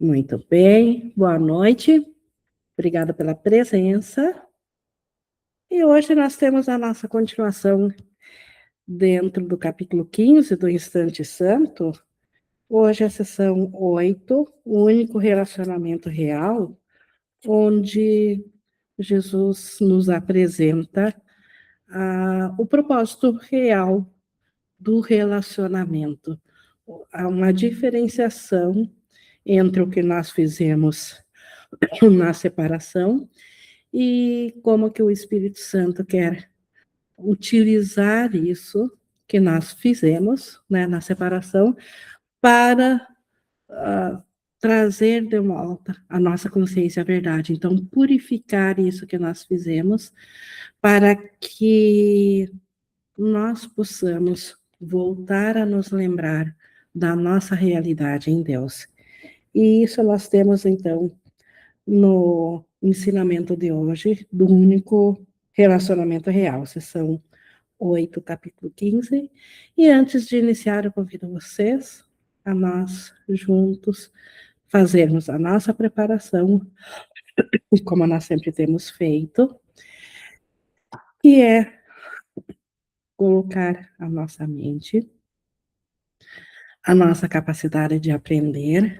Muito bem, boa noite, obrigada pela presença. E hoje nós temos a nossa continuação dentro do capítulo 15 do Instante Santo. Hoje é a sessão 8, o único relacionamento real, onde Jesus nos apresenta o propósito real do relacionamento. Há uma diferenciação entre o que nós fizemos na separação e como que o Espírito Santo quer utilizar isso que nós fizemos, né, na separação para trazer de volta a nossa consciência à verdade. Então, purificar isso que nós fizemos para que nós possamos voltar a nos lembrar da nossa realidade em Deus. E isso nós temos, então, no ensinamento de hoje, do único relacionamento real, sessão 8, capítulo 15. E antes de iniciar, eu convido vocês a nós, juntos, fazermos a nossa preparação, como nós sempre temos feito, que é colocar a nossa mente, a nossa capacidade de aprender,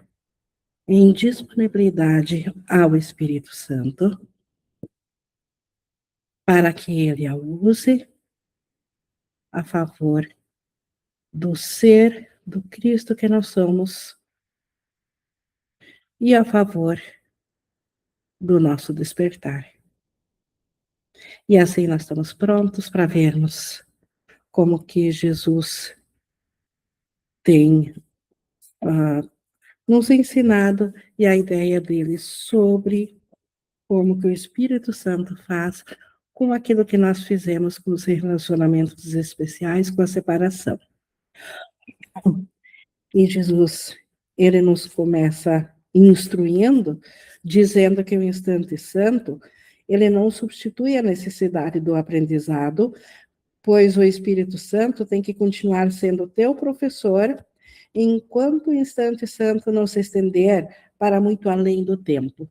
em disponibilidade ao Espírito Santo, para que ele a use a favor do ser do Cristo que nós somos e a favor do nosso despertar. E assim nós estamos prontos para vermos como que Jesus tem nos ensinado e a ideia dele sobre como que o Espírito Santo faz com aquilo que nós fizemos com os relacionamentos especiais, com a separação. E Jesus, ele nos começa instruindo, dizendo que o instante santo, ele não substitui a necessidade do aprendizado, pois o Espírito Santo tem que continuar sendo teu professor, enquanto o instante santo não se estender para muito além do tempo.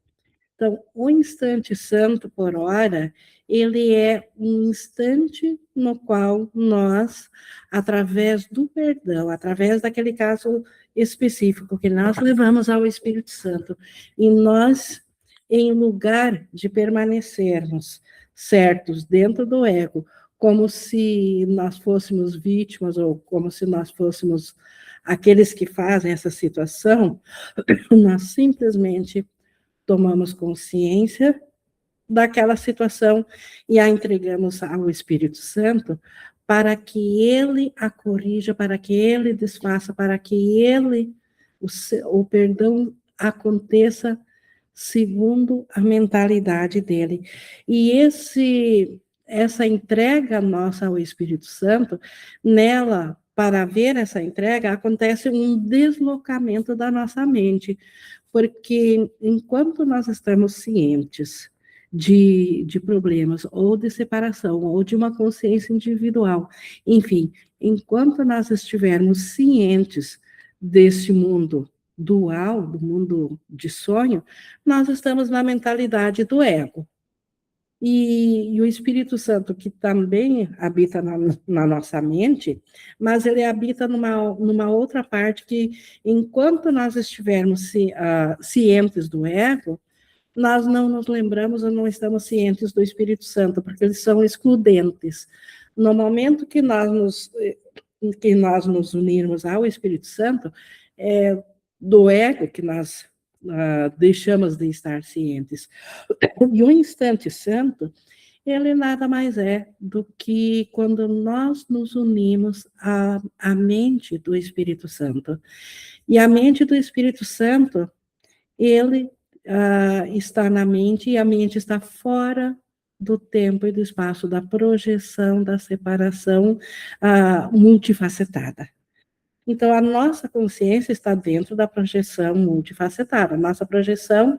Então, o instante santo, por hora, ele é um instante no qual nós, através do perdão, através daquele caso específico que nós levamos ao Espírito Santo, e nós, em lugar de permanecermos certos dentro do ego, como se nós fôssemos vítimas ou como se nós fôssemos aqueles que fazem essa situação, nós simplesmente tomamos consciência daquela situação e a entregamos ao Espírito Santo para que ele a corrija, para que ele desfaça, para que ele, o perdão aconteça segundo a mentalidade dele. E essa entrega nossa ao Espírito Santo, nela, para ver essa entrega, acontece um deslocamento da nossa mente, porque enquanto nós estamos cientes de problemas, ou de separação, ou de uma consciência individual, enfim, enquanto nós estivermos cientes desse mundo dual, do mundo de sonho, nós estamos na mentalidade do ego. E o Espírito Santo, que também habita na nossa mente, mas ele habita numa outra parte que, enquanto nós estivermos cientes do ego, nós não nos lembramos ou não estamos cientes do Espírito Santo, porque eles são excludentes. No momento que nós nos unirmos ao Espírito Santo, do ego que nós deixamos de estar cientes. E o instante santo, ele nada mais é do que quando nós nos unimos à mente do Espírito Santo. E a mente do Espírito Santo, ele está na mente, e a mente está fora do tempo e do espaço, da projeção, da separação multifacetada. Então, a nossa consciência está dentro da projeção multifacetada. A nossa projeção,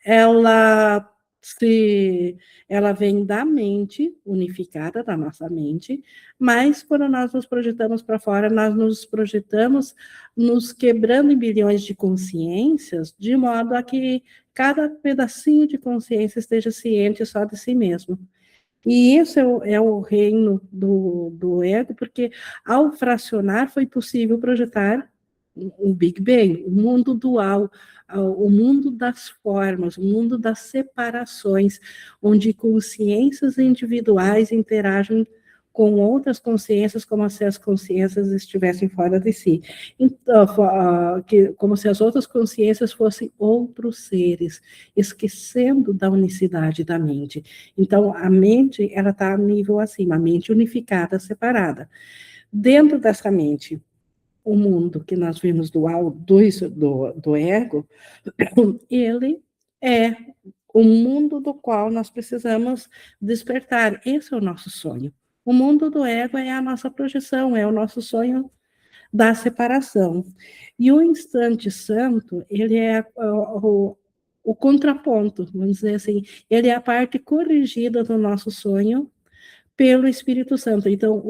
ela se ela vem da mente unificada, da nossa mente, mas quando nós nos projetamos para fora, nós nos projetamos nos quebrando em bilhões de consciências, de modo a que cada pedacinho de consciência esteja ciente só de si mesmo. E isso é o reino do ego, porque ao fracionar foi possível projetar o Big Bang, o mundo dual, o mundo das formas, o mundo das separações, onde consciências individuais interagem com outras consciências, como se as consciências estivessem fora de si. Então, como se as outras consciências fossem outros seres, esquecendo da unicidade da mente. Então, a mente, ela está a nível acima, a mente unificada, separada. Dentro dessa mente, o mundo que nós vimos dual do ego, ele é o mundo do qual nós precisamos despertar. Esse é o nosso sonho. O mundo do ego é a nossa projeção, é o nosso sonho da separação. E o instante santo, ele é o contraponto, vamos dizer assim, ele é a parte corrigida do nosso sonho pelo Espírito Santo. Então,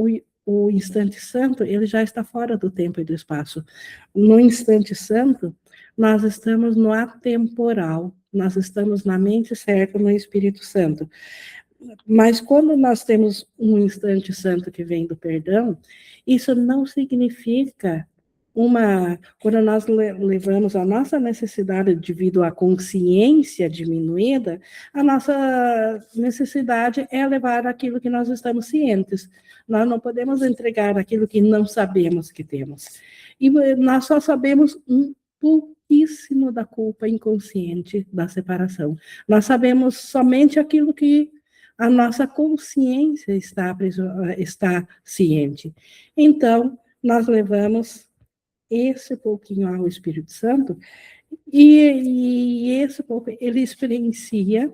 o instante santo, ele já está fora do tempo e do espaço. No instante santo, nós estamos no atemporal, nós estamos na mente certa, no Espírito Santo. Mas quando nós temos um instante santo que vem do perdão, isso não significa quando nós levamos a nossa necessidade devido à consciência diminuída, a nossa necessidade é levar aquilo que nós estamos cientes. Nós não podemos entregar aquilo que não sabemos que temos. E nós só sabemos um pouquíssimo da culpa inconsciente da separação. Nós sabemos somente aquilo que a nossa consciência está ciente. Então, nós levamos esse pouquinho ao Espírito Santo, e esse pouco, ele experiencia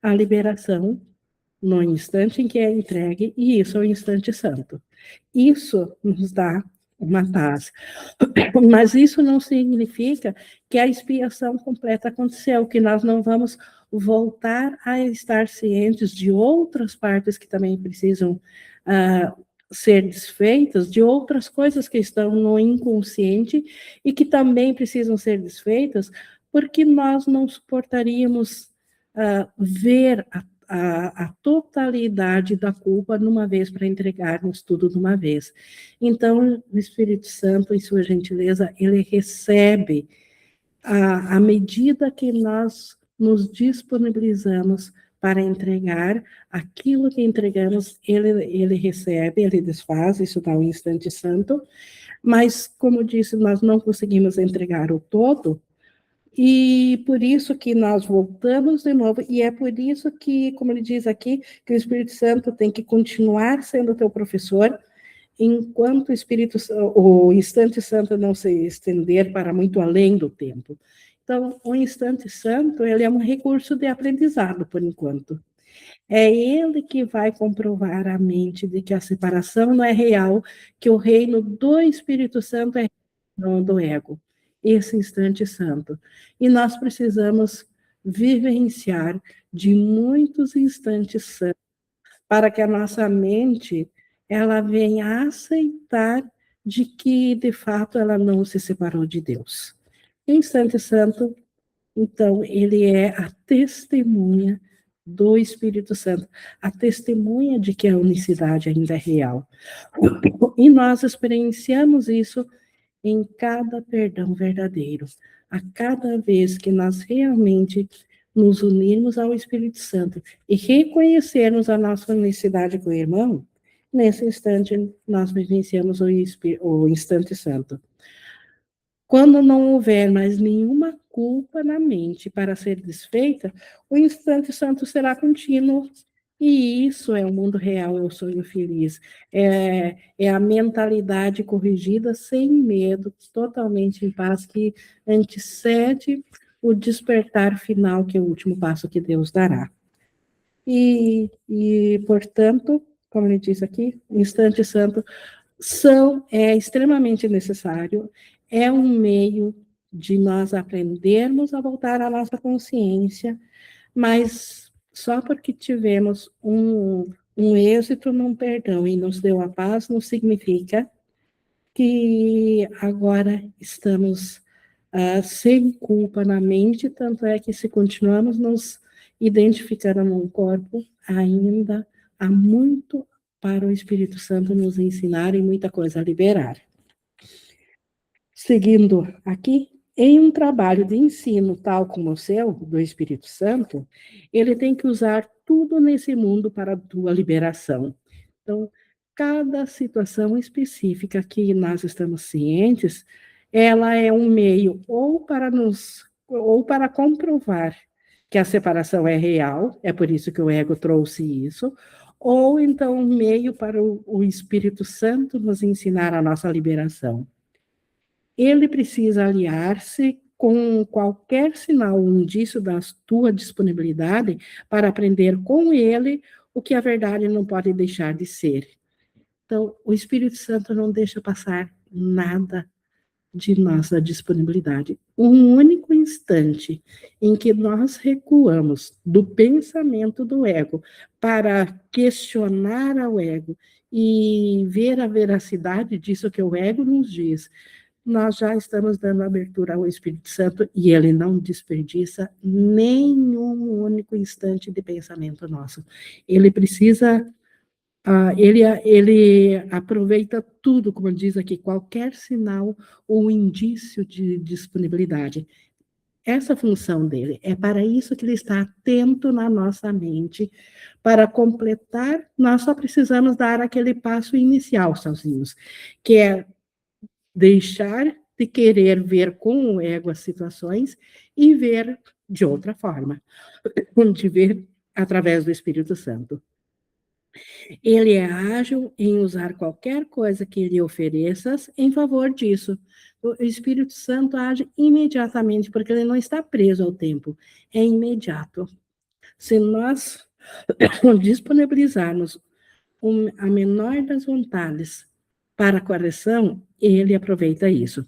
a liberação no instante em que é entregue, e isso é o instante santo. Isso nos dá uma paz. Mas isso não significa que a expiação completa aconteceu, que nós não vamos voltar a estar cientes de outras partes que também precisam ser desfeitas, de outras coisas que estão no inconsciente e que também precisam ser desfeitas, porque nós não suportaríamos ver a totalidade da culpa numa vez para entregarmos tudo de uma vez. Então, o Espírito Santo, em sua gentileza, ele recebe à medida que nós nos disponibilizamos para entregar aquilo que entregamos, ele recebe, ele desfaz, isso dá um instante santo, mas, como disse, nós não conseguimos entregar o todo, e por isso que nós voltamos de novo, e é por isso que, como ele diz aqui, que o Espírito Santo tem que continuar sendo teu professor, enquanto o instante santo não se estender para muito além do tempo. Então, o instante santo, ele é um recurso de aprendizado, por enquanto. É ele que vai comprovar a mente de que a separação não é real, que o reino do Espírito Santo é não do ego, esse instante santo. E nós precisamos vivenciar de muitos instantes santos para que a nossa mente ela venha a aceitar de que, de fato, ela não se separou de Deus. O instante santo, então, ele é a testemunha do Espírito Santo, a testemunha de que a unicidade ainda é real. E nós experienciamos isso em cada perdão verdadeiro. A cada vez que nós realmente nos unirmos ao Espírito Santo e reconhecermos a nossa unicidade com o irmão, nesse instante nós vivenciamos o instante santo. Quando não houver mais nenhuma culpa na mente para ser desfeita, o instante santo será contínuo. E isso é o mundo real, é o sonho feliz. É a mentalidade corrigida sem medo, totalmente em paz, que antecede o despertar final, que é o último passo que Deus dará. Portanto, como ele diz aqui, o instante santo é extremamente necessário, é um meio de nós aprendermos a voltar à nossa consciência, mas Só porque tivemos um êxito num perdão e nos deu a paz, não significa que agora estamos sem culpa na mente, tanto é que se continuamos nos identificando num corpo, ainda há muito para o Espírito Santo nos ensinar e muita coisa a liberar. Seguindo aqui, em um trabalho de ensino tal como o seu, do Espírito Santo, ele tem que usar tudo nesse mundo para a tua liberação. Então, cada situação específica que nós estamos cientes, ela é um meio ou para comprovar que a separação é real, é por isso que o ego trouxe isso, ou então um meio para o Espírito Santo nos ensinar a nossa liberação. Ele precisa aliar-se com qualquer sinal ou indício da tua disponibilidade para aprender com ele o que a verdade não pode deixar de ser. Então, o Espírito Santo não deixa passar nada de nossa disponibilidade. Um único instante em que nós recuamos do pensamento do ego para questionar ao ego e ver a veracidade disso que o ego nos diz, nós já estamos dando abertura ao Espírito Santo e ele não desperdiça nenhum único instante de pensamento nosso. Ele precisa, ele aproveita tudo, como diz aqui, qualquer sinal ou indício de disponibilidade. Essa função dele, é para isso que ele está atento na nossa mente. Para completar, nós só precisamos dar aquele passo inicial sozinhos, que é deixar de querer ver com o ego as situações e ver de outra forma, de ver através do Espírito Santo. Ele é ágil em usar qualquer coisa que lhe ofereças em favor disso. O Espírito Santo age imediatamente, porque ele não está preso ao tempo, é imediato. Se nós disponibilizarmos a menor das vontades para a correção, ele aproveita isso.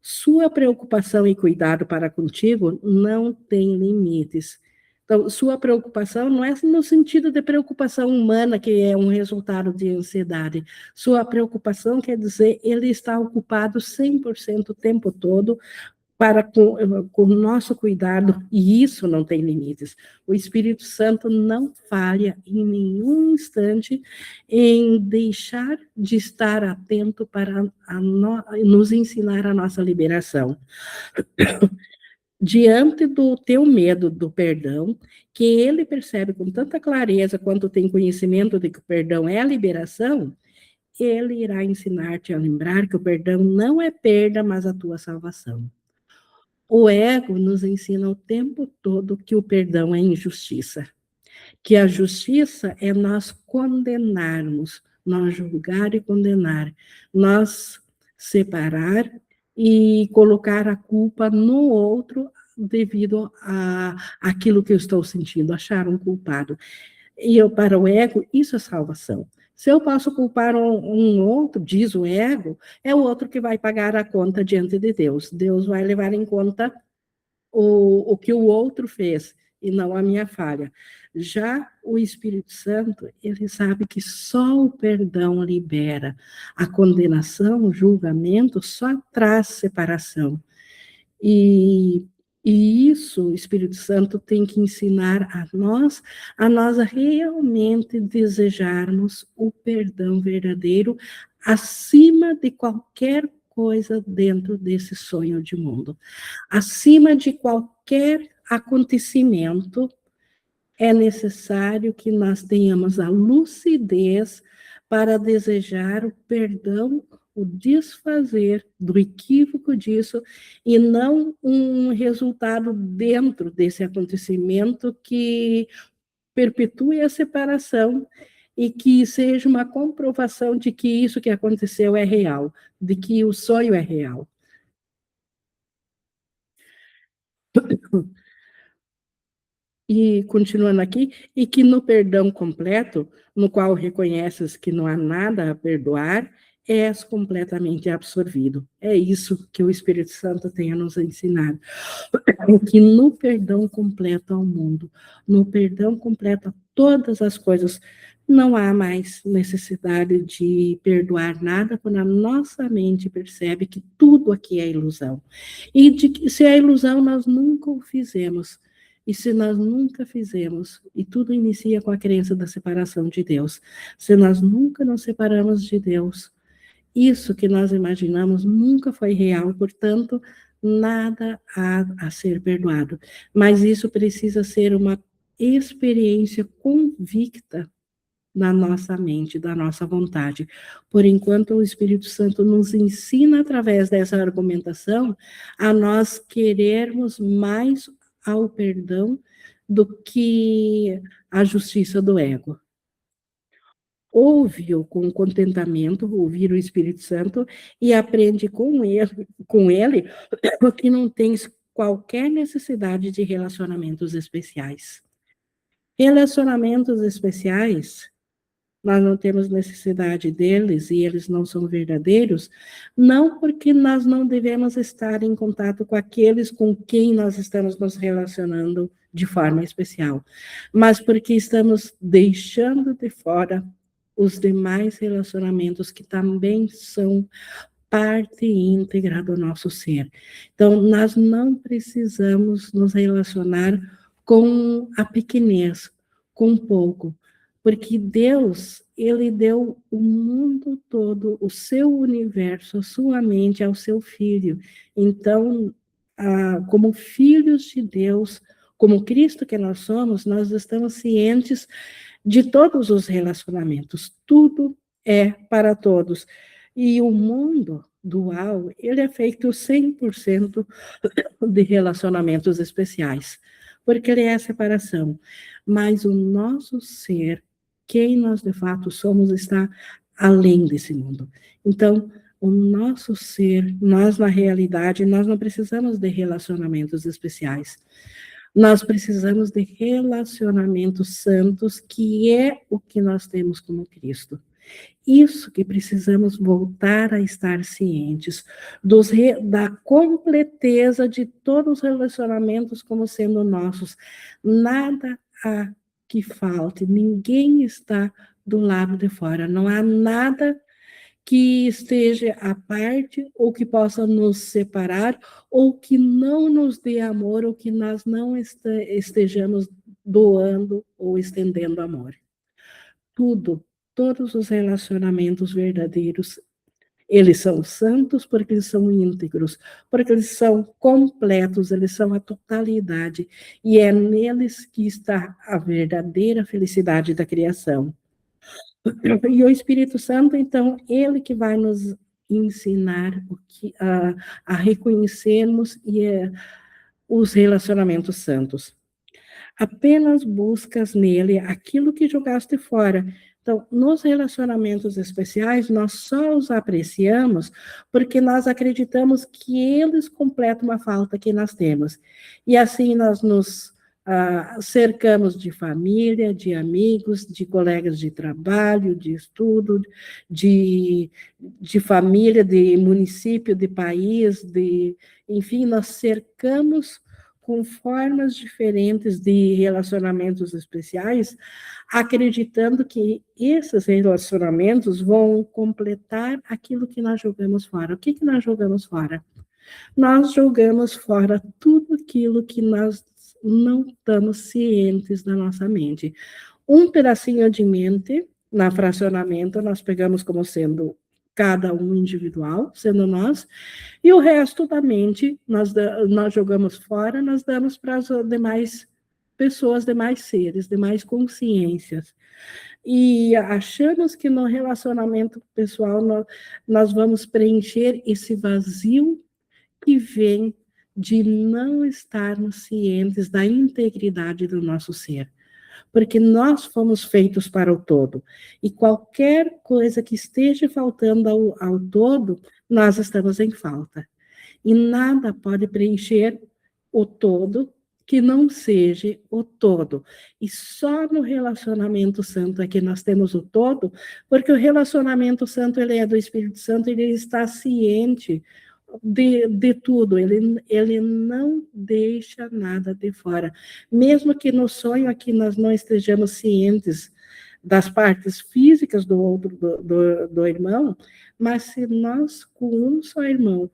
Sua preocupação e cuidado para contigo não tem limites. Então, sua preocupação não é no sentido de preocupação humana, que é um resultado de ansiedade. Sua preocupação quer dizer ele está ocupado 100% o tempo todo para com o nosso cuidado, e isso não tem limites. O Espírito Santo não falha em nenhum instante em deixar de estar atento para nos ensinar a nossa liberação. Diante do teu medo do perdão, que ele percebe com tanta clareza quanto tem conhecimento de que o perdão é a liberação, ele irá ensinar-te a lembrar que o perdão não é perda, mas a tua salvação. O ego nos ensina o tempo todo que o perdão é injustiça, que a justiça é nós condenarmos, nós julgar e condenar, nós separar e colocar a culpa no outro devido a aquilo que eu estou sentindo, achar um culpado. E para o ego, isso é salvação. Se eu posso culpar um outro, diz o ego, é o outro que vai pagar a conta diante de Deus. Deus vai levar em conta o que o outro fez e não a minha falha. Já o Espírito Santo, ele sabe que só o perdão libera. A condenação, o julgamento, só traz separação. E isso o Espírito Santo tem que ensinar a nós realmente desejarmos o perdão verdadeiro acima de qualquer coisa dentro desse sonho de mundo. Acima de qualquer acontecimento, é necessário que nós tenhamos a lucidez para desejar o perdão, o desfazer do equívoco disso, e não um resultado dentro desse acontecimento que perpetue a separação e que seja uma comprovação de que isso que aconteceu é real, de que o sonho é real. E continuando aqui, e que no perdão completo, no qual reconheces que não há nada a perdoar, és completamente absorvido. É isso que o Espírito Santo tem a nos ensinar. Que no perdão completa o mundo, no perdão completa todas as coisas. Não há mais necessidade de perdoar nada quando a nossa mente percebe que tudo aqui é ilusão. E de que se é ilusão, nós nunca o fizemos. E se nós nunca fizemos, e tudo inicia com a crença da separação de Deus, se nós nunca nos separamos de Deus, isso que nós imaginamos nunca foi real, portanto, nada há a ser perdoado. Mas isso precisa ser uma experiência convicta na nossa mente, da nossa vontade. Por enquanto, o Espírito Santo nos ensina, através dessa argumentação, a nós querermos mais ao perdão do que a justiça do ego. Ouve-o com contentamento, ouvir o Espírito Santo, e aprende com ele que não tens qualquer necessidade de relacionamentos especiais. Relacionamentos especiais, nós não temos necessidade deles e eles não são verdadeiros, não porque nós não devemos estar em contato com aqueles com quem nós estamos nos relacionando de forma especial, mas porque estamos deixando de fora os demais relacionamentos que também são parte íntegra do nosso ser. Então, nós não precisamos nos relacionar com a pequenez, com pouco, porque Deus, ele deu o mundo todo, o seu universo, a sua mente ao seu filho. Então, como filhos de Deus, como Cristo que nós somos, nós estamos cientes de todos os relacionamentos. Tudo é para todos. E o mundo dual, ele é feito 100% de relacionamentos especiais, porque ele é a separação. Mas o nosso ser, quem nós de fato somos, está além desse mundo. Então, o nosso ser, nós na realidade, nós não precisamos de relacionamentos especiais. Nós precisamos de relacionamentos santos, que é o que nós temos como Cristo. Isso que precisamos voltar a estar cientes, da completeza de todos os relacionamentos como sendo nossos. Nada há que falte, ninguém está do lado de fora, não há nada que esteja à parte ou que possa nos separar ou que não nos dê amor ou que nós não estejamos doando ou estendendo amor. Tudo, todos os relacionamentos verdadeiros, eles são santos porque eles são íntegros, porque eles são completos, eles são a totalidade, e é neles que está a verdadeira felicidade da criação. E o Espírito Santo, então, ele que vai nos ensinar a reconhecermos os relacionamentos santos. Apenas buscas nele aquilo que jogaste fora. Então, nos relacionamentos especiais, nós só os apreciamos porque nós acreditamos que eles completam uma falta que nós temos. E assim nós nos cercamos de família, de amigos, de colegas de trabalho, de estudo, de família, de município, de país, enfim, nós cercamos com formas diferentes de relacionamentos especiais, acreditando que esses relacionamentos vão completar aquilo que nós jogamos fora. O que nós jogamos fora? Nós jogamos fora tudo aquilo que nós não estamos cientes da nossa mente. Um pedacinho de mente, na fracionamento, nós pegamos como sendo cada um individual, sendo nós, e o resto da mente nós jogamos fora, nós damos para as demais pessoas, demais seres, demais consciências. E achamos que no relacionamento pessoal nós vamos preencher esse vazio que vem de não estarmos cientes da integridade do nosso ser. Porque nós fomos feitos para o todo. E qualquer coisa que esteja faltando ao todo, nós estamos em falta. E nada pode preencher o todo que não seja o todo. E só no relacionamento santo é que nós temos o todo, porque o relacionamento santo, ele é do Espírito Santo, ele está ciente de tudo, ele não deixa nada de fora. Mesmo que no sonho aqui nós não estejamos cientes das partes físicas do outro, do irmão, mas se nós, com um só irmão,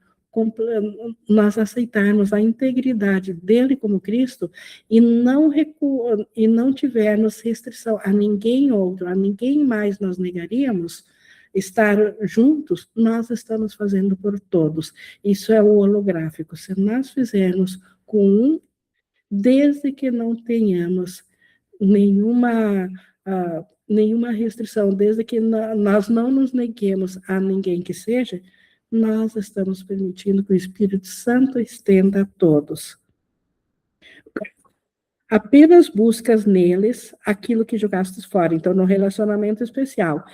nós aceitarmos a integridade dele como Cristo e não tivermos restrição a ninguém outro, a ninguém mais nós negaríamos, estar juntos, nós estamos fazendo por todos. Isso é o holográfico. Se nós fizermos com um, desde que não tenhamos nenhuma restrição, desde que nós não nos neguemos a ninguém que seja, nós estamos permitindo que o Espírito Santo estenda a todos. Apenas buscas neles aquilo que jogastes fora, então no relacionamento especial.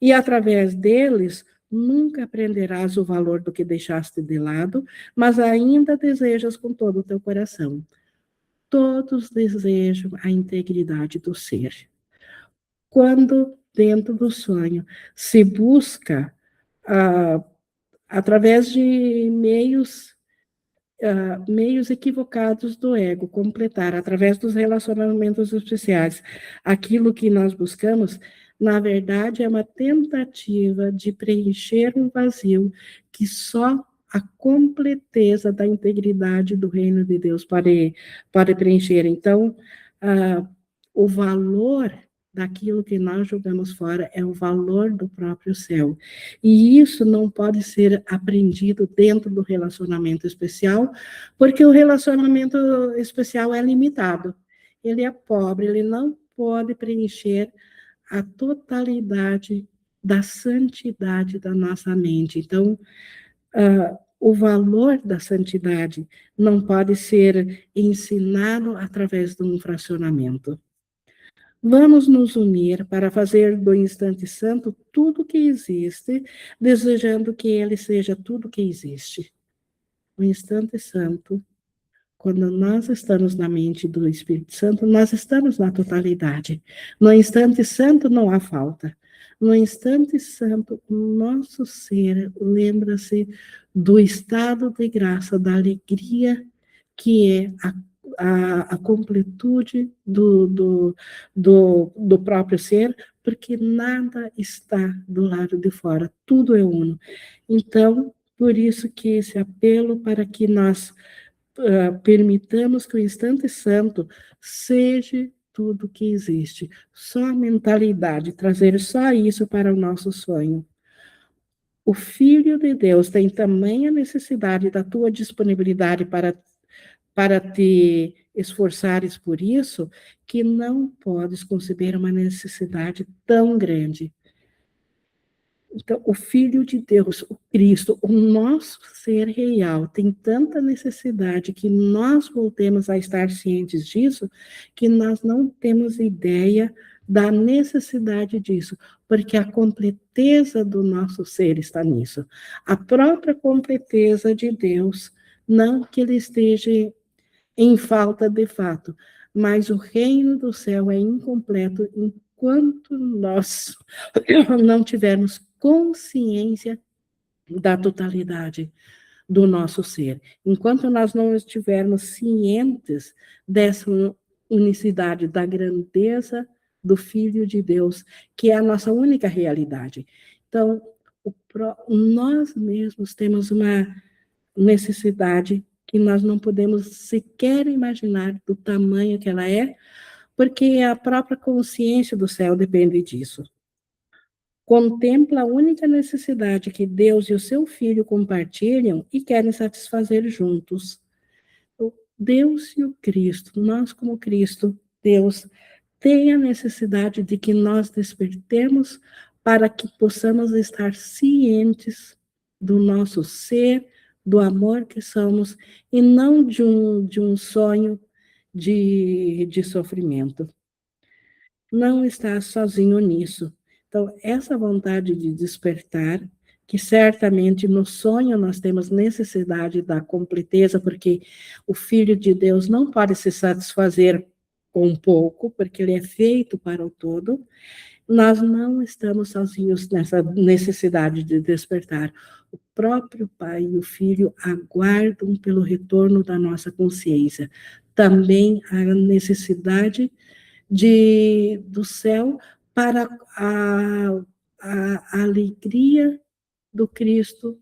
E através deles, nunca aprenderás o valor do que deixaste de lado, mas ainda desejas com todo o teu coração. Todos desejam a integridade do ser. Quando, dentro do sonho, se busca, através de meios equivocados do ego, completar, através dos relacionamentos especiais, aquilo que nós buscamos, na verdade, é uma tentativa de preencher um vazio que só a completeza da integridade do reino de Deus pode preencher. Então, o valor daquilo que nós jogamos fora é o valor do próprio céu. E isso não pode ser aprendido dentro do relacionamento especial, porque o relacionamento especial é limitado. Ele é pobre, ele não pode preencher a totalidade da santidade da nossa mente. Então, o valor da santidade não pode ser ensinado através de um fracionamento. Vamos nos unir para fazer do instante santo tudo que existe, desejando que ele seja tudo que existe. O instante santo, quando nós estamos na mente do Espírito Santo, nós estamos na totalidade. No instante santo não há falta. No instante santo, o nosso ser lembra-se do estado de graça, da alegria que é a completude do próprio ser, porque nada está do lado de fora, tudo é uno. Então, por isso que esse apelo para que nós permitamos que o instante santo seja tudo que existe, só a mentalidade, trazer só isso para o nosso sonho. O Filho de Deus tem tamanha necessidade da tua disponibilidade para te esforçares por isso, que não podes conceber uma necessidade tão grande. Então, o Filho de Deus, o Cristo, o nosso ser real, tem tanta necessidade que nós voltemos a estar cientes disso, que nós não temos ideia da necessidade disso, porque a completeza do nosso ser está nisso. A própria completeza de Deus, não que ele esteja em falta de fato, mas o reino do céu é incompleto enquanto nós não tivermos consciência da totalidade do nosso ser. Enquanto nós não estivermos cientes dessa unicidade, da grandeza do Filho de Deus, que é a nossa única realidade. Então, nós mesmos temos uma necessidade que nós não podemos sequer imaginar do tamanho que ela é, porque a própria consciência do céu depende disso. Contempla a única necessidade que Deus e o seu Filho compartilham e querem satisfazer juntos. Deus e o Cristo, nós como Cristo, Deus, tem a necessidade de que nós despertemos para que possamos estar cientes do nosso ser, do amor que somos, e não de um sonho de sofrimento. Não está sozinho nisso. Então, essa vontade de despertar, que certamente no sonho nós temos necessidade da completeza, porque o Filho de Deus não pode se satisfazer com pouco, porque ele é feito para o todo. Nós não estamos sozinhos nessa necessidade de despertar. O próprio Pai e o Filho aguardam pelo retorno da nossa consciência. Também a necessidade do céu para a alegria do Cristo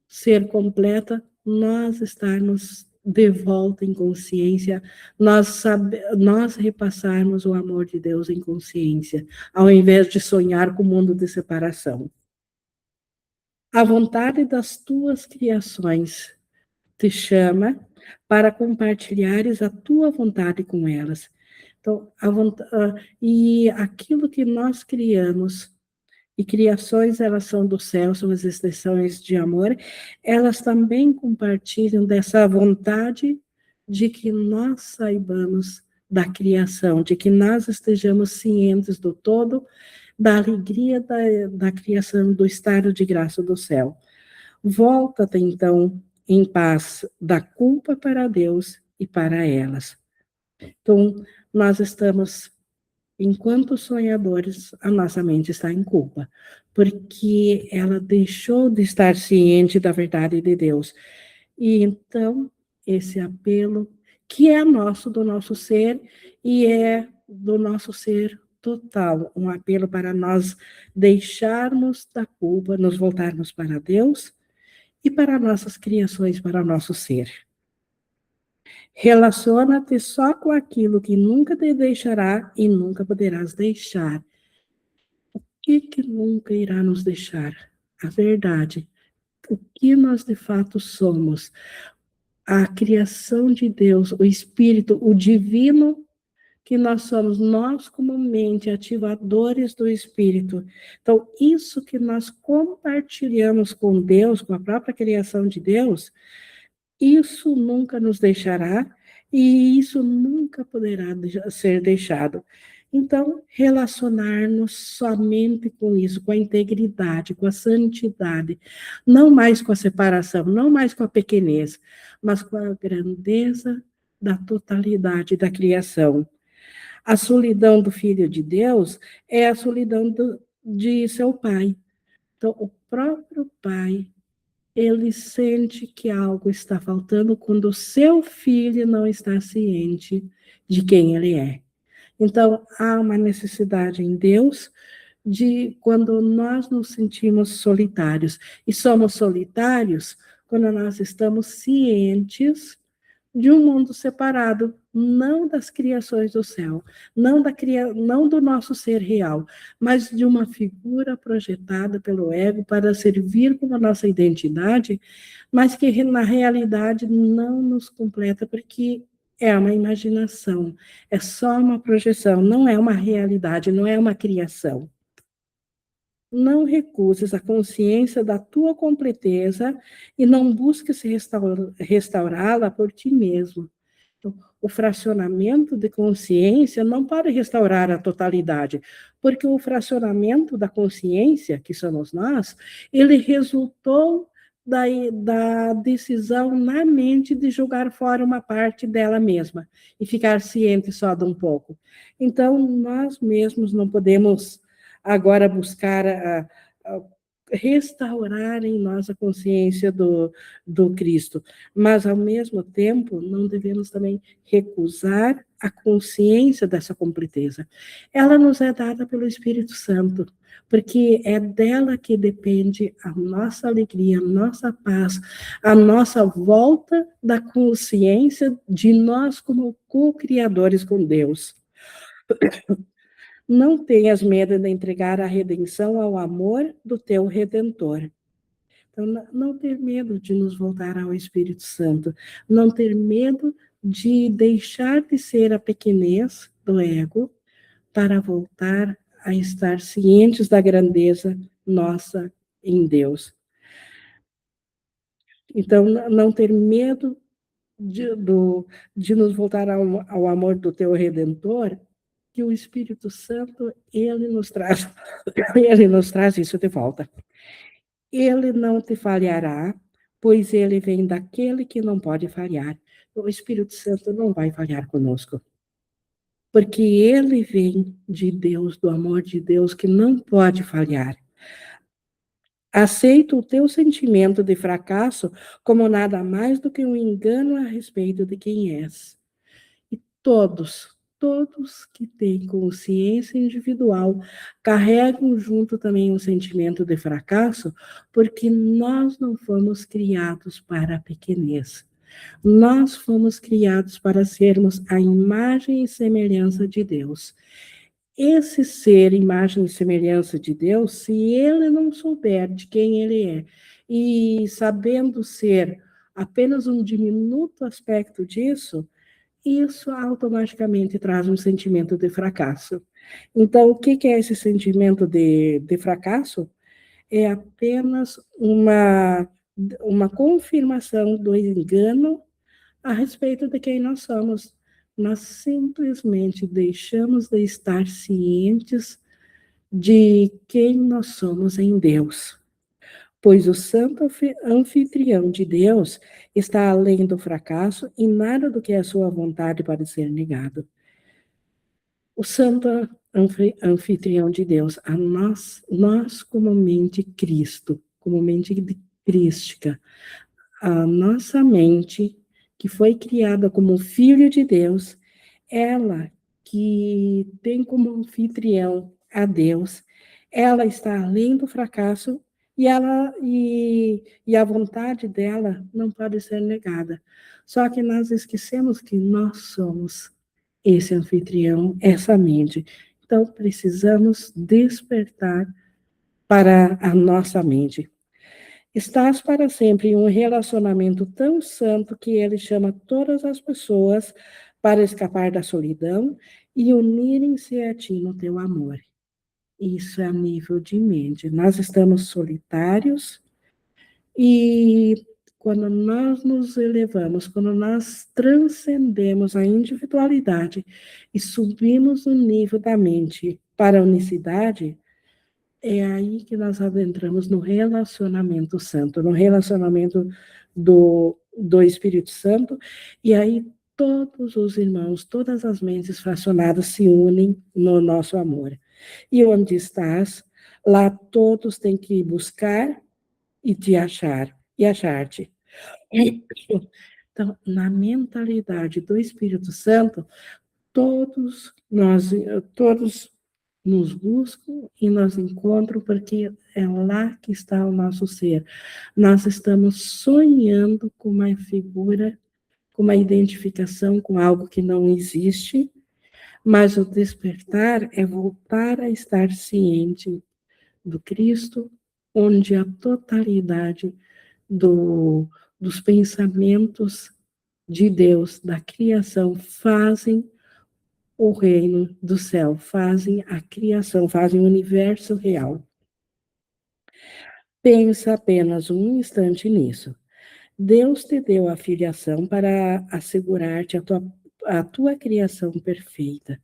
ser completa, nós estarmos de volta em consciência, nós repassarmos o amor de Deus em consciência, ao invés de sonhar com o mundo de separação. A vontade das tuas criações te chama para compartilhares a tua vontade com elas. Então, e aquilo que nós criamos, e criações, elas são do céu, são as extensões de amor, elas também compartilham dessa vontade de que nós saibamos da criação, de que nós estejamos cientes do todo, da alegria da criação, do estado de graça do céu. Volta-te, então, em paz da culpa para Deus e para elas. Então, nós estamos, enquanto sonhadores, a nossa mente está em culpa, porque ela deixou de estar ciente da verdade de Deus. E então, esse apelo, que é nosso, do nosso ser, e é do nosso ser total, um apelo para nós deixarmos da culpa, nos voltarmos para Deus e para nossas criações, para o nosso ser. Relaciona-te só com aquilo que nunca te deixará e nunca poderás deixar. O que nunca irá nos deixar? A verdade. O que nós de fato somos. A criação de Deus, o Espírito, o divino que nós somos, nós como mente, ativadores do Espírito. Então, isso que nós compartilhamos com Deus, com a própria criação de Deus, isso nunca nos deixará e isso nunca poderá ser deixado. Então, relacionar-nos somente com isso, com a integridade, com a santidade, não mais com a separação, não mais com a pequenez, mas com a grandeza da totalidade da criação. A solidão do Filho de Deus é a solidão de seu Pai. Então, o próprio Pai, ele sente que algo está faltando quando o seu filho não está ciente de quem ele é. Então, há uma necessidade em Deus de quando nós nos sentimos solitários. E somos solitários quando nós estamos cientes de um mundo separado, não das criações do céu, não do nosso ser real, mas de uma figura projetada pelo ego para servir como a nossa identidade, mas que na realidade não nos completa, porque é uma imaginação, é só uma projeção, não é uma realidade, não é uma criação. Não recuses a consciência da tua completeza e não busques restaurá-la por ti mesmo. Então, o fracionamento de consciência não pode restaurar a totalidade, porque o fracionamento da consciência, que somos nós, ele resultou da decisão na mente de jogar fora uma parte dela mesma e ficar ciente só de um pouco. Então, nós mesmos não podemos agora buscar restaurar em nós a consciência do Cristo, mas, ao mesmo tempo, não devemos também recusar a consciência dessa completeza. Ela nos é dada pelo Espírito Santo, porque é dela que depende a nossa alegria, a nossa paz, a nossa volta da consciência de nós como co-criadores com Deus. Não tenhas medo de entregar a redenção ao amor do teu Redentor. Então, não ter medo de nos voltar ao Espírito Santo, não ter medo de deixar de ser a pequenez do ego para voltar a estar cientes da grandeza nossa em Deus. Então, não ter medo de nos voltar ao amor do teu Redentor, que o Espírito Santo, ele nos traz isso de volta. ele não te falhará, pois ele vem daquele que não pode falhar. O Espírito Santo não vai falhar conosco, porque ele vem de Deus, do amor de Deus, que não pode falhar. Aceito o teu sentimento de fracasso como nada mais do que um engano a respeito de quem és. E todos que têm consciência individual carregam junto também um sentimento de fracasso, porque nós não fomos criados para a pequenez. Nós fomos criados para sermos a imagem e semelhança de Deus. Esse ser, imagem e semelhança de Deus, se ele não souber de quem ele é, e sabendo ser apenas um diminuto aspecto disso, isso automaticamente traz um sentimento de fracasso. Então, o que é esse sentimento de fracasso? É apenas uma confirmação do engano a respeito de quem nós somos. Nós simplesmente deixamos de estar cientes de quem nós somos em Deus. Pois o santo anfitrião de Deus está além do fracasso e nada do que é a sua vontade pode ser negado. O santo anfitrião de Deus, a nós como mente Cristo, como mente crística, a nossa mente, que foi criada como filho de Deus, ela que tem como anfitrião a Deus, ela está além do fracasso e a vontade dela não pode ser negada. Só que nós esquecemos que nós somos esse anfitrião, essa mente. Então, precisamos despertar para a nossa mente. Estás para sempre em um relacionamento tão santo que ele chama todas as pessoas para escapar da solidão e unirem-se a ti no teu amor. Isso é a nível de mente. Nós estamos solitários e quando nós nos elevamos, quando nós transcendemos a individualidade e subimos o nível da mente para a unicidade, é aí que nós adentramos no relacionamento santo, no relacionamento do Espírito Santo, e aí todos os irmãos, todas as mentes fracionadas se unem no nosso amor. E onde estás, lá todos têm que buscar e te achar, e achar-te. Então, na mentalidade do Espírito Santo, todos nos buscam e nos encontram, porque é lá que está o nosso ser. Nós estamos sonhando com uma figura, com uma identificação com algo que não existe, mas o despertar é voltar a estar ciente do Cristo, onde a totalidade dos pensamentos de Deus, da criação, fazem o reino do céu, fazem a criação, fazem o universo real. Pensa apenas um instante nisso. Deus te deu a filiação para assegurar-te a tua criação perfeita.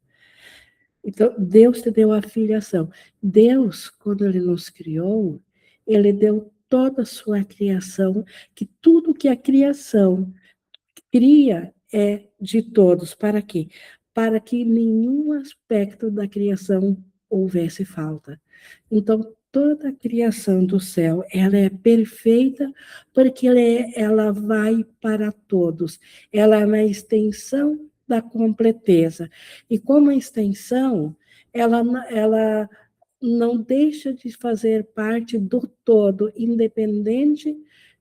Então, Deus te deu a filiação. Deus, quando Ele nos criou, Ele deu toda a sua criação, que tudo que a criação cria é de todos. Para quê? Para que nenhum aspecto da criação houvesse falta. Então, toda a criação do céu, ela é perfeita porque ela vai para todos. Ela é uma extensão da completeza. E como extensão, ela não deixa de fazer parte do todo, independente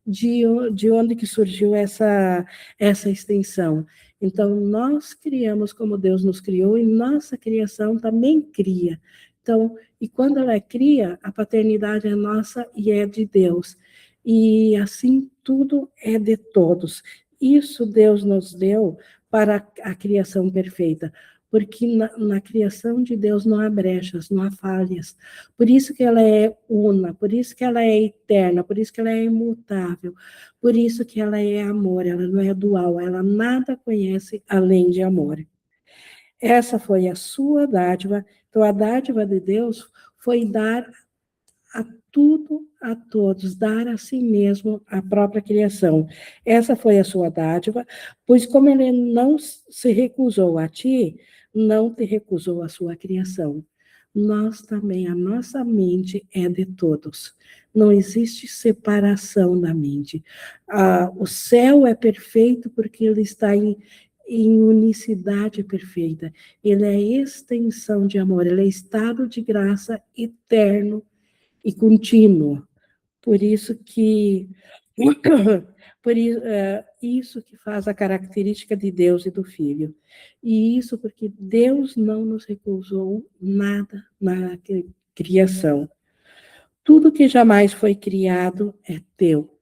de onde que surgiu essa extensão. Então, nós criamos como Deus nos criou e nossa criação também cria. Então, e quando ela cria, a paternidade é nossa e é de Deus. E assim, tudo é de todos. Isso Deus nos deu para a criação perfeita, porque na criação de Deus não há brechas, não há falhas. Por isso que ela é una, por isso que ela é eterna, por isso que ela é imutável, por isso que ela é amor, ela não é dual, ela nada conhece além de amor. Essa foi a sua dádiva. Então, a dádiva de Deus foi dar a tudo a todos, dar a si mesmo a própria criação. Essa foi a sua dádiva, pois como ele não se recusou a ti, não te recusou a sua criação. Nós também, a nossa mente é de todos. Não existe separação da mente. O céu é perfeito porque ele está em unicidade perfeita. Ele é extensão de amor, ele é estado de graça eterno e contínuo. Por isso que isso que faz a característica de Deus e do Filho. E isso porque Deus não nos recusou nada na criação. Tudo que jamais foi criado é teu.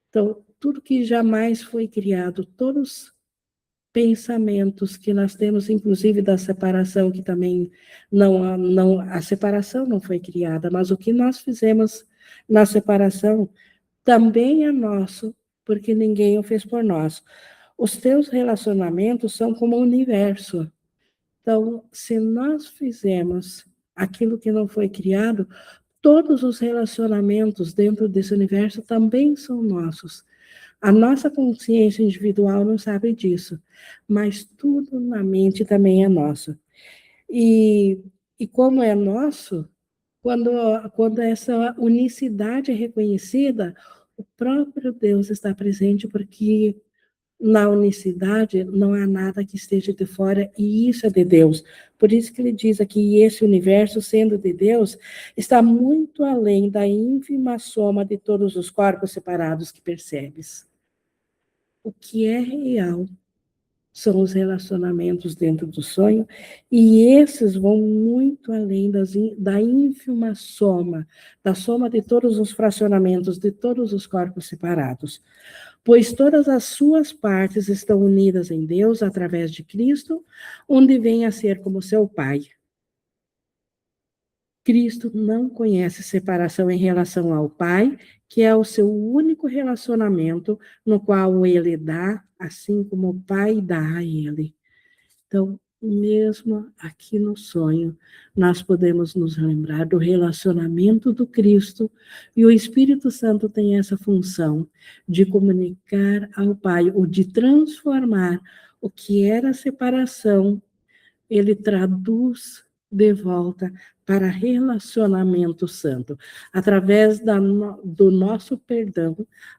Então, tudo que jamais foi criado, todos pensamentos que nós temos, inclusive da separação, que também a separação não foi criada, mas o que nós fizemos na separação também é nosso, porque ninguém o fez por nós. Os teus relacionamentos são como o universo. Então, se nós fizemos aquilo que não foi criado, todos os relacionamentos dentro desse universo também são nossos. A nossa consciência individual não sabe disso, mas tudo na mente também é nosso. E como é nosso, quando essa unicidade é reconhecida, o próprio Deus está presente, porque na unicidade não há nada que esteja de fora, e isso é de Deus. Por isso que ele diz aqui, esse universo, sendo de Deus, está muito além da ínfima soma de todos os corpos separados que percebes. O que é real são os relacionamentos dentro do sonho, e esses vão muito além da ínfima soma, da soma de todos os fracionamentos, de todos os corpos separados. Pois todas as suas partes estão unidas em Deus através de Cristo, onde vem a ser como seu Pai. Cristo não conhece separação em relação ao Pai, que é o seu único relacionamento, no qual ele dá, assim como o Pai dá a ele. Então, mesmo aqui no sonho, nós podemos nos lembrar do relacionamento do Cristo, e o Espírito Santo tem essa função de comunicar ao Pai, ou de transformar o que era separação, ele traduz de volta para relacionamento santo, através do nosso perdão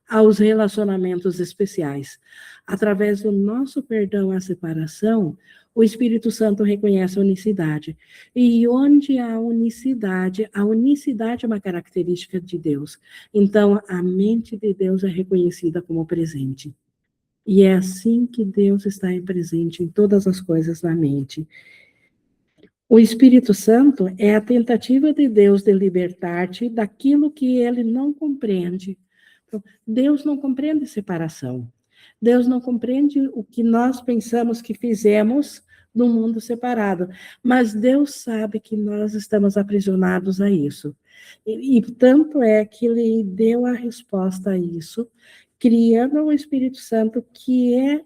aos relacionamentos especiais. Através do nosso perdão à separação, o Espírito Santo reconhece a unicidade. E onde há unicidade, a unicidade é uma característica de Deus. Então, a mente de Deus é reconhecida como presente. E é assim que Deus está presente em todas as coisas na mente. O Espírito Santo é a tentativa de Deus de libertar-te daquilo que ele não compreende. Então, Deus não compreende separação. Deus não compreende o que nós pensamos que fizemos no mundo separado. Mas Deus sabe que nós estamos aprisionados a isso. E tanto é que ele deu a resposta a isso, criando o Espírito Santo que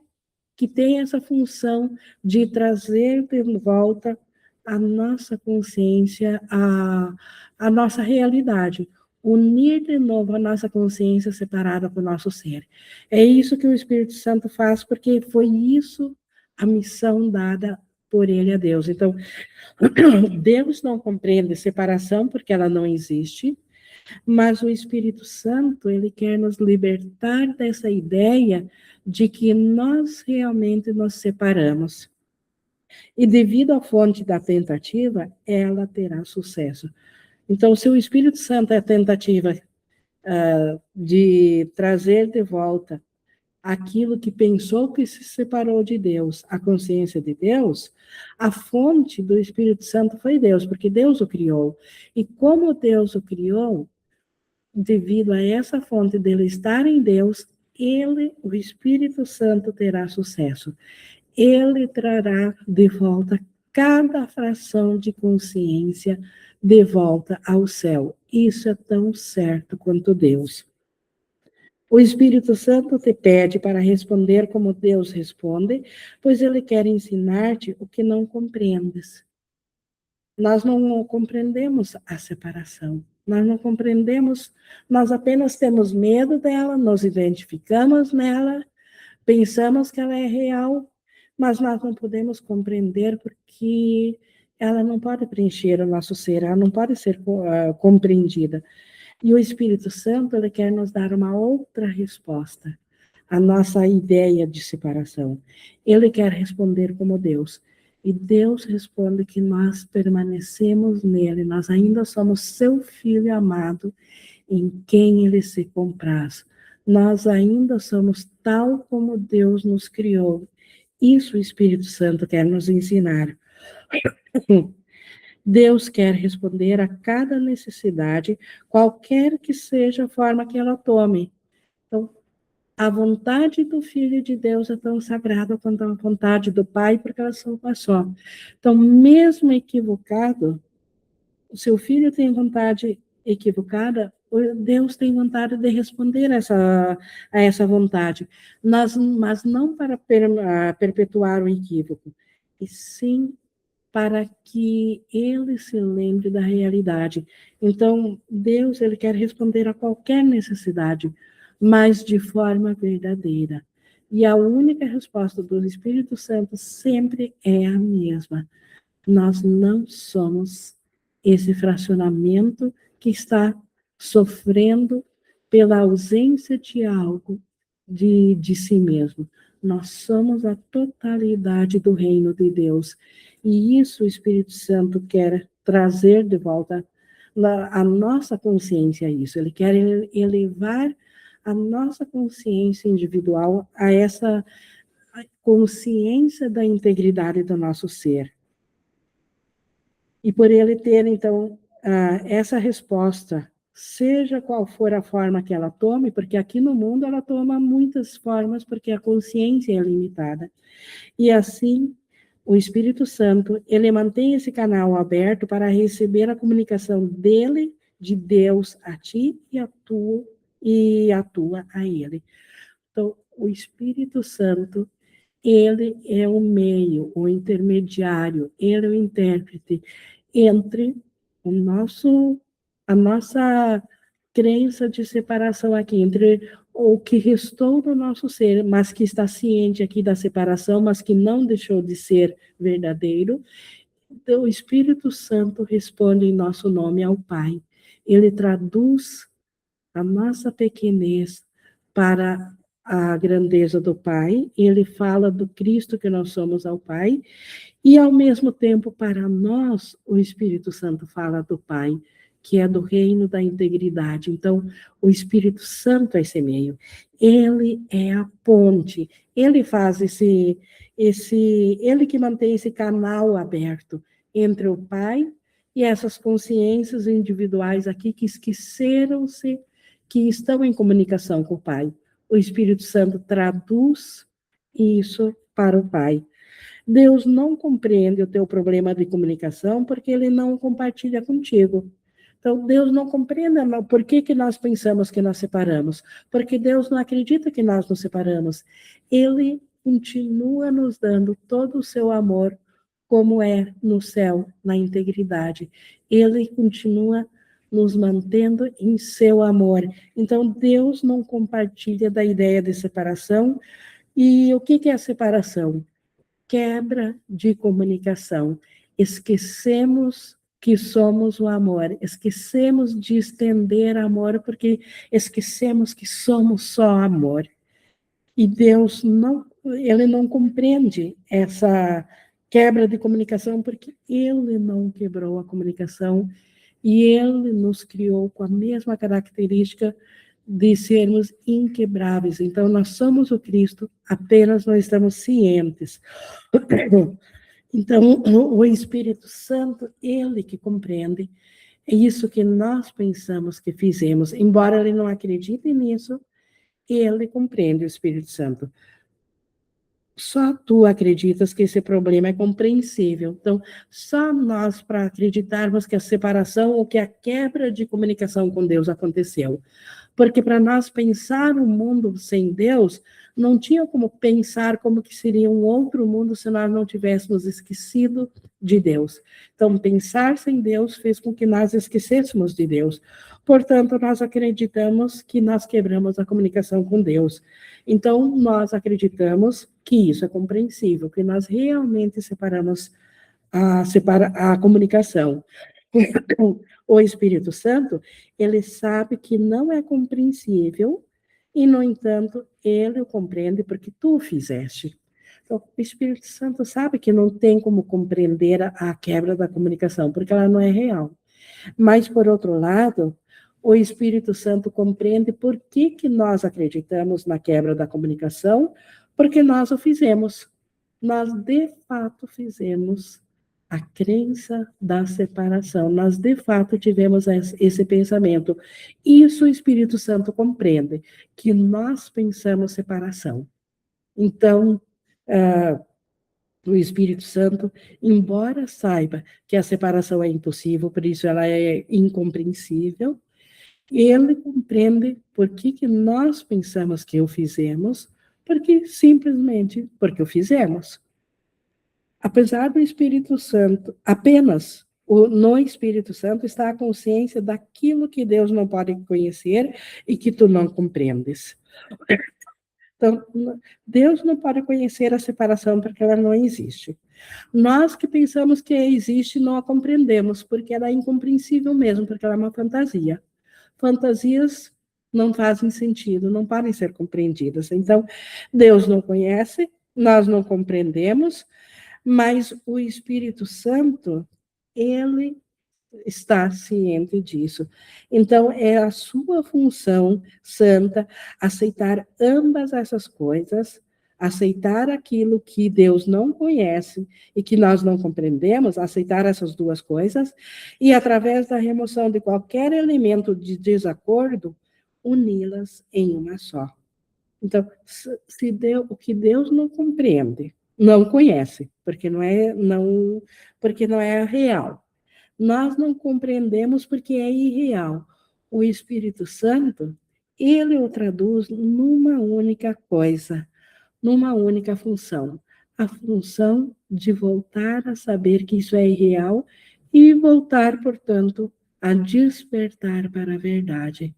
tem essa função de trazer de volta a nossa consciência, a nossa realidade, unir de novo a nossa consciência separada do nosso ser. É isso que o Espírito Santo faz, porque foi isso a missão dada por ele a Deus. Então, Deus não compreende separação, porque ela não existe, mas o Espírito Santo, ele quer nos libertar dessa ideia de que nós realmente nos separamos. E devido à fonte da tentativa, ela terá sucesso. Então, se o Espírito Santo é a tentativa de trazer de volta aquilo que pensou que se separou de Deus, a consciência de Deus, a fonte do Espírito Santo foi Deus, porque Deus o criou. E como Deus o criou, devido a essa fonte dele estar em Deus, ele, o Espírito Santo, terá sucesso. Ele trará de volta cada fração de consciência de volta ao céu. Isso é tão certo quanto Deus. O Espírito Santo te pede para responder como Deus responde, pois ele quer ensinar-te o que não compreendes. Nós não compreendemos a separação. Nós não compreendemos, nós apenas temos medo dela, nos identificamos nela, pensamos que ela é real, mas nós não podemos compreender porque ela não pode preencher o nosso ser, ela não pode ser compreendida. E o Espírito Santo, ele quer nos dar uma outra resposta à nossa ideia de separação. Ele quer responder como Deus. E Deus responde que nós permanecemos nele, nós ainda somos seu filho amado, em quem ele se compraz. Nós ainda somos tal como Deus nos criou. Isso o Espírito Santo quer nos ensinar. Deus quer responder a cada necessidade, qualquer que seja a forma que ela tome. Então, a vontade do Filho de Deus é tão sagrada quanto a vontade do Pai, porque elas são uma só. Então, mesmo equivocado, o seu filho tem vontade equivocada, Deus tem vontade de responder a essa vontade, mas não para perpetuar o equívoco, e sim para que ele se lembre da realidade. Então, Deus, ele quer responder a qualquer necessidade, mas de forma verdadeira. E a única resposta do Espírito Santo sempre é a mesma. Nós não somos esse fracionamento que está sofrendo pela ausência de algo de si mesmo. Nós somos a totalidade do reino de Deus. E isso o Espírito Santo quer trazer de volta a nossa consciência a isso. Ele quer elevar a nossa consciência individual a essa consciência da integridade do nosso ser. E por ele ter, então, essa resposta, seja qual for a forma que ela tome, porque aqui no mundo ela toma muitas formas, porque a consciência é limitada. E assim, o Espírito Santo, ele mantém esse canal aberto para receber a comunicação dele, de Deus a ti, e atua a ele. Então, o Espírito Santo, ele é o meio, o intermediário, ele é o intérprete entre a nossa crença de separação aqui, entre o que restou do nosso ser, mas que está ciente aqui da separação, mas que não deixou de ser verdadeiro. Então, o Espírito Santo responde em nosso nome ao Pai. Ele traduz a nossa pequenez para a grandeza do Pai, ele fala do Cristo que nós somos ao Pai, e ao mesmo tempo, para nós, o Espírito Santo fala do Pai, que é do reino da integridade. Então, o Espírito Santo é esse meio. Ele é a ponte. Ele faz ele que mantém esse canal aberto entre o Pai e essas consciências individuais aqui que esqueceram-se que estão em comunicação com o Pai. O Espírito Santo traduz isso para o Pai. Deus não compreende o teu problema de comunicação porque ele não compartilha contigo. Então, Deus não compreende por que nós pensamos que nós separamos. Porque Deus não acredita que nós nos separamos. Ele continua nos dando todo o seu amor, como é no céu, na integridade. Ele continua nos mantendo em seu amor. Então, Deus não compartilha da ideia de separação. E o que é a separação? Quebra de comunicação. Esquecemos que somos o amor, esquecemos de estender amor, porque esquecemos que somos só amor. E Deus ele não compreende essa quebra de comunicação, porque ele não quebrou a comunicação, e ele nos criou com a mesma característica de sermos inquebráveis. Então, nós somos o Cristo, apenas não estamos cientes. Então, o Espírito Santo, ele que compreende, é isso que nós pensamos que fizemos. Embora ele não acredite nisso, ele compreende, o Espírito Santo. só tu acreditas que esse problema é compreensível. Então, só nós para acreditarmos que a separação ou que a quebra de comunicação com Deus aconteceu. Porque para nós pensar um mundo sem Deus, não tinha como pensar como que seria um outro mundo se nós não tivéssemos esquecido de Deus. Então, pensar sem Deus fez com que nós esquecêssemos de Deus. Portanto, nós acreditamos que nós quebramos a comunicação com Deus. Então, nós acreditamos que isso é compreensível, que nós realmente separamos a comunicação. O Espírito Santo, ele sabe que não é compreensível e, no entanto, ele o compreende porque tu o fizeste. Então, o Espírito Santo sabe que não tem como compreender a quebra da comunicação, porque ela não é real. Mas, por outro lado, o Espírito Santo compreende por que nós acreditamos na quebra da comunicação, porque nós o fizemos. Nós, de fato, fizemos a crença da separação. Nós, de fato, tivemos esse pensamento. Isso o Espírito Santo compreende, que nós pensamos separação. Então, o Espírito Santo, embora saiba que a separação é impossível, por isso ela é incompreensível, ele compreende por que nós pensamos que o fizemos, porque simplesmente porque o fizemos. Apesar do Espírito Santo, apenas no Espírito Santo está a consciência daquilo que Deus não pode conhecer e que tu não compreendes. Então, Deus não pode conhecer a separação porque ela não existe. Nós que pensamos que existe, não a compreendemos, porque ela é incompreensível mesmo, porque ela é uma fantasia. Fantasias não fazem sentido, não podem ser compreendidas. Então, Deus não conhece, nós não compreendemos, mas o Espírito Santo, ele está ciente disso. Então, é a sua função santa aceitar ambas essas coisas, aceitar aquilo que Deus não conhece e que nós não compreendemos, aceitar essas duas coisas, e através da remoção de qualquer elemento de desacordo, uni-las em uma só. Então, se Deus, o que Deus não compreende, não conhece, porque porque não é real. Nós não compreendemos porque é irreal. O Espírito Santo, ele o traduz numa única coisa, numa única função. A função de voltar a saber que isso é irreal e voltar, portanto, a despertar para a verdade.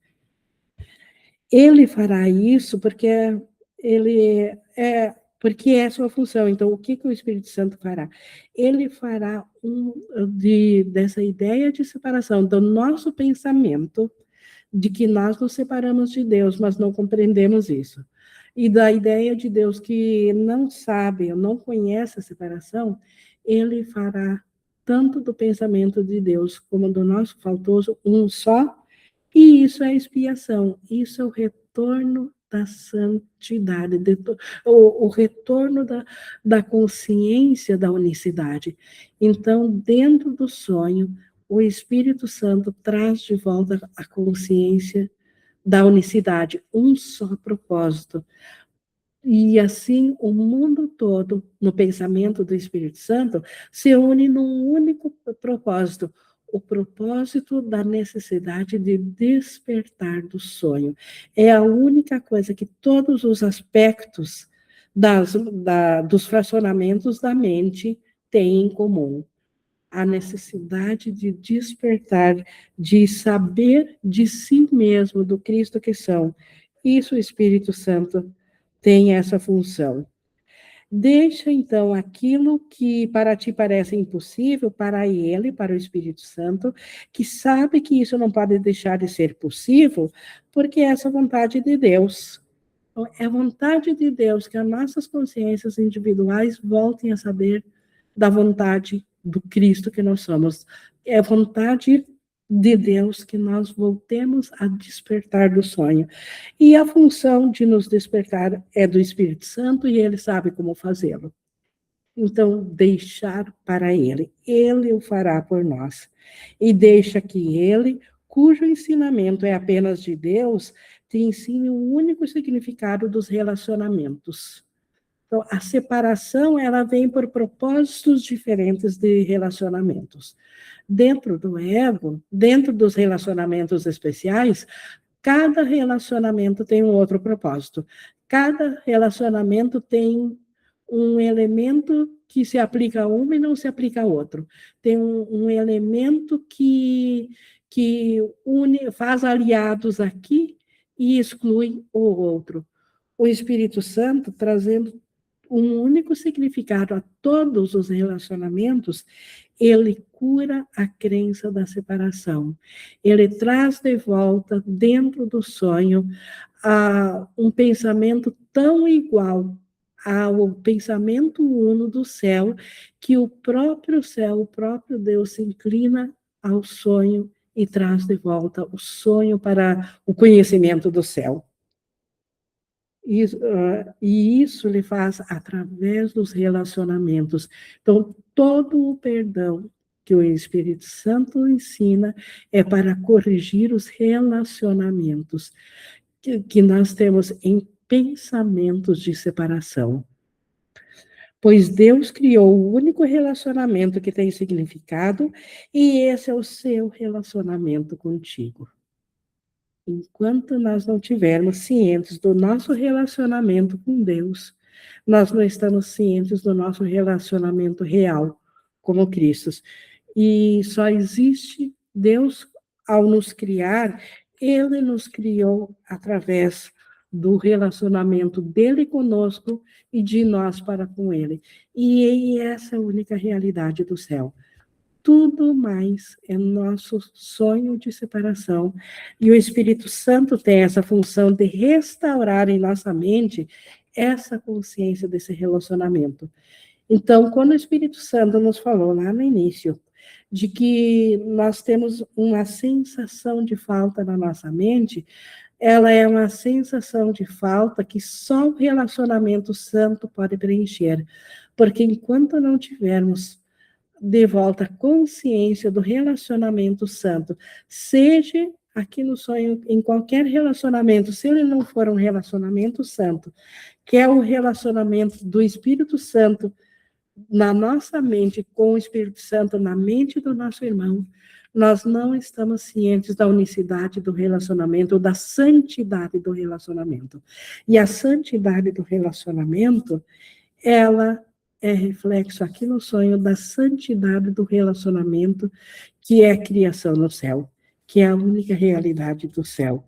Ele fará isso porque é a sua função. Então, o que o Espírito Santo fará? Ele fará dessa ideia de separação do nosso pensamento, de que nós nos separamos de Deus, mas não compreendemos isso. E da ideia de Deus que não sabe, ou não conhece a separação, ele fará tanto do pensamento de Deus como do nosso faltoso um só. E isso é expiação, isso é o retorno da santidade, o retorno da consciência da unicidade. Então, dentro do sonho, o Espírito Santo traz de volta a consciência da unicidade, um só propósito. E assim, o mundo todo, no pensamento do Espírito Santo, se une num único propósito, o propósito da necessidade de despertar do sonho. É a única coisa que todos os aspectos dos fracionamentos da mente têm em comum. A necessidade de despertar, de saber de si mesmo, do Cristo que são. Isso o Espírito Santo tem essa função. Deixa, então, aquilo que para ti parece impossível, para ele, para o Espírito Santo, que sabe que isso não pode deixar de ser possível, porque é essa vontade de Deus. É a vontade de Deus que as nossas consciências individuais voltem a saber da vontade do Cristo que nós somos. É a vontade de Deus que nós voltemos a despertar do sonho. E a função de nos despertar é do Espírito Santo e ele sabe como fazê-lo. Então, deixar para ele o fará por nós. E deixa que ele, cujo ensinamento é apenas de Deus, te ensine o único significado dos relacionamentos. Então, a separação, ela vem por propósitos diferentes de relacionamentos. Dentro do ego, dentro dos relacionamentos especiais, cada relacionamento tem um outro propósito. Cada relacionamento tem um elemento que se aplica a um e não se aplica a outro. Tem um elemento que faz aliados aqui e exclui o outro. O Espírito Santo, trazendo um único significado a todos os relacionamentos, ele cura a crença da separação. Ele traz de volta, dentro do sonho, um pensamento tão igual ao pensamento uno do céu, que o próprio céu, o próprio Deus se inclina ao sonho e traz de volta o sonho para o conhecimento do céu. E isso ele faz através dos relacionamentos. Então, todo o perdão que o Espírito Santo ensina é para corrigir os relacionamentos que nós temos em pensamentos de separação. Pois Deus criou o único relacionamento que tem significado, e esse é o seu relacionamento contigo. Enquanto nós não tivermos cientes do nosso relacionamento com Deus, nós não estamos cientes do nosso relacionamento real como Cristo. E só existe Deus ao nos criar, Ele nos criou através do relacionamento dele conosco e de nós para com Ele. E essa é a única realidade do céu. Tudo mais é nosso sonho de separação. E o Espírito Santo tem essa função de restaurar em nossa mente essa consciência desse relacionamento. Então, quando o Espírito Santo nos falou lá no início, de que nós temos uma sensação de falta na nossa mente, ela é uma sensação de falta que só o relacionamento santo pode preencher. Porque enquanto não tivermos de volta a consciência do relacionamento santo, seja aqui no sonho, em qualquer relacionamento, se ele não for um relacionamento santo, que é o relacionamento do Espírito Santo na nossa mente, com o Espírito Santo na mente do nosso irmão, nós não estamos cientes da unicidade do relacionamento, ou da santidade do relacionamento. E a santidade do relacionamento, ela é reflexo aqui no sonho da santidade do relacionamento, que é a criação no céu, que é a única realidade do céu.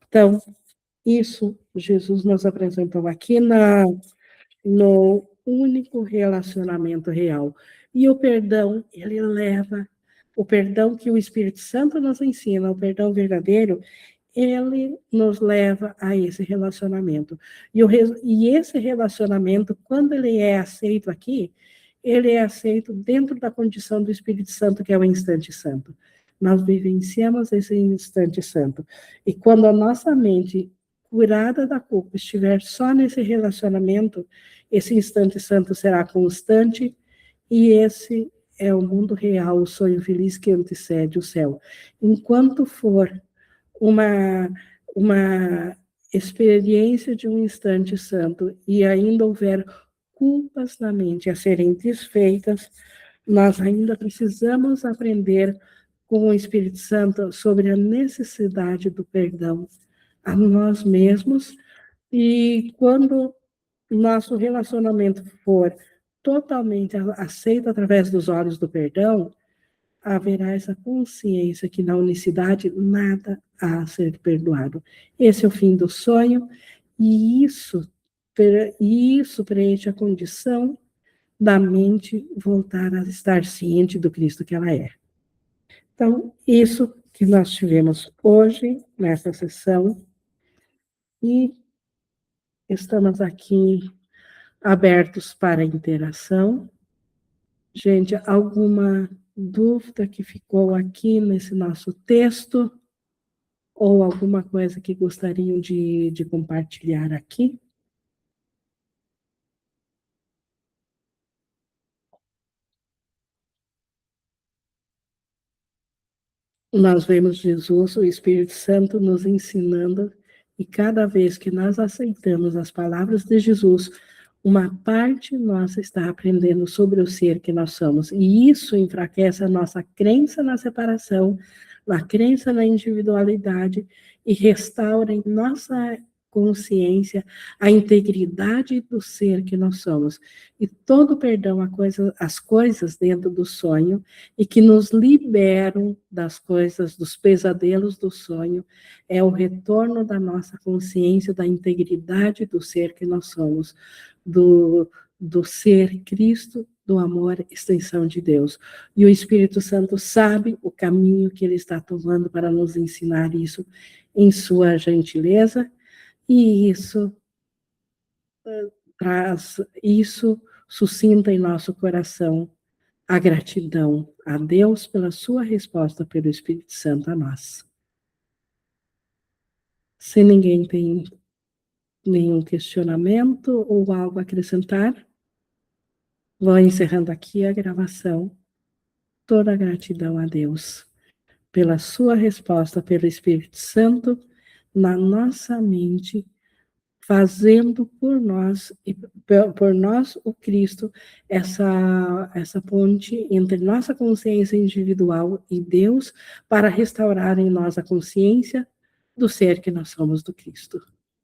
Então, isso Jesus nos apresentou aqui no único relacionamento real. E o perdão, ele leva, o perdão que o Espírito Santo nos ensina, o perdão verdadeiro, ele nos leva a esse relacionamento. E esse relacionamento, quando ele é aceito aqui, ele é aceito dentro da condição do Espírito Santo, que é o instante santo. Nós vivenciamos esse instante santo. E quando a nossa mente, curada da culpa, estiver só nesse relacionamento, esse instante santo será constante, e esse é o mundo real, o sonho feliz que antecede o céu. Enquanto for uma experiência de um instante santo e ainda houver culpas na mente a serem desfeitas, nós ainda precisamos aprender com o Espírito Santo sobre a necessidade do perdão a nós mesmos, e quando nosso relacionamento for totalmente aceito através dos olhos do perdão, haverá essa consciência que na unicidade nada há a ser perdoado. Esse é o fim do sonho, e isso preenche a condição da mente voltar a estar ciente do Cristo que ela é. Então, isso que nós tivemos hoje, nessa sessão, e estamos aqui abertos para interação. Gente, alguma dúvida que ficou aqui nesse nosso texto, ou alguma coisa que gostariam de compartilhar aqui? Nós vemos Jesus, o Espírito Santo, nos ensinando, e cada vez que nós aceitamos as palavras de Jesus, uma parte nossa está aprendendo sobre o ser que nós somos, e isso enfraquece a nossa crença na separação, na crença na individualidade, e restaura em nossa consciência a integridade do ser que nós somos. E todo perdão às coisas dentro do sonho, e que nos liberam das coisas, dos pesadelos do sonho, é o retorno da nossa consciência, da integridade do ser que nós somos, do ser Cristo, do amor, extensão de Deus. E o Espírito Santo sabe o caminho que ele está tomando para nos ensinar isso em sua gentileza, e isso suscita em nosso coração a gratidão a Deus pela sua resposta pelo Espírito Santo a nós. Se ninguém tem nenhum questionamento ou algo a acrescentar, vou encerrando aqui a gravação. Toda a gratidão a Deus pela sua resposta pelo Espírito Santo na nossa mente, fazendo por nós o Cristo, essa ponte entre nossa consciência individual e Deus, para restaurar em nós a consciência do ser que nós somos do Cristo.